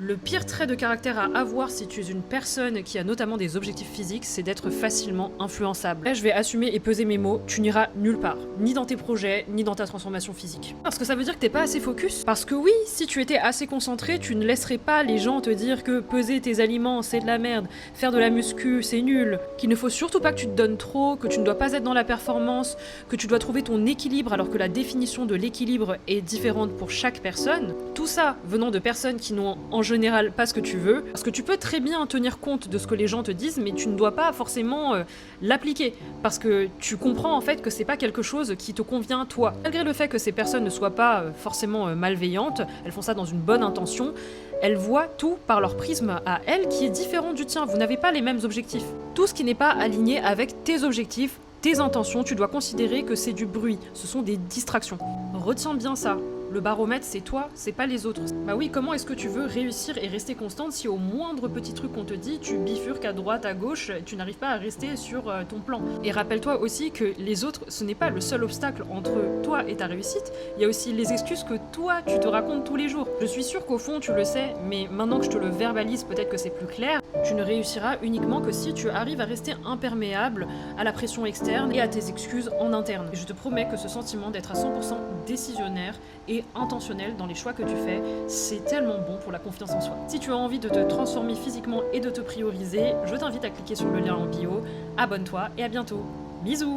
Le pire trait de caractère à avoir si tu es une personne qui a notamment des objectifs physiques, c'est d'être facilement influençable. Là, je vais assumer et peser mes mots, tu n'iras nulle part, ni dans tes projets, ni dans ta transformation physique. Parce que ça veut dire que t'es pas assez focus. Parce que oui, si tu étais assez concentré, tu ne laisserais pas les gens te dire que peser tes aliments, c'est de la merde, faire de la muscu, c'est nul, qu'il ne faut surtout pas que tu te donnes trop, que tu ne dois pas être dans la performance, que tu dois trouver ton équilibre alors que la définition de l'équilibre est différente pour chaque personne. Tout ça venant de personnes qui n'ont en général pas ce que tu veux, parce que tu peux très bien tenir compte de ce que les gens te disent, mais tu ne dois pas forcément l'appliquer, parce que tu comprends en fait que c'est pas quelque chose qui te convient toi. Malgré le fait que ces personnes ne soient pas forcément malveillantes, elles font ça dans une bonne intention, elles voient tout par leur prisme à elles qui est différent du tien, vous n'avez pas les mêmes objectifs. Tout ce qui n'est pas aligné avec tes objectifs, tes intentions, tu dois considérer que c'est du bruit, ce sont des distractions. Retiens bien ça. Le baromètre, c'est toi, c'est pas les autres. Bah oui, comment est-ce que tu veux réussir et rester constante si au moindre petit truc qu'on te dit, tu bifurques à droite, à gauche, tu n'arrives pas à rester sur ton plan. Et rappelle-toi aussi que les autres, ce n'est pas le seul obstacle entre toi et ta réussite, il y a aussi les excuses que toi, tu te racontes tous les jours. Je suis sûre qu'au fond, tu le sais, mais maintenant que je te le verbalise, peut-être que c'est plus clair, tu ne réussiras uniquement que si tu arrives à rester imperméable à la pression externe et à tes excuses en interne. Et je te promets que ce sentiment d'être à 100% décisionnaire et intentionnel dans les choix que tu fais, c'est tellement bon pour la confiance en soi. Si tu as envie de te transformer physiquement et de te prioriser, je t'invite à cliquer sur le lien en bio, abonne-toi et à bientôt. Bisous!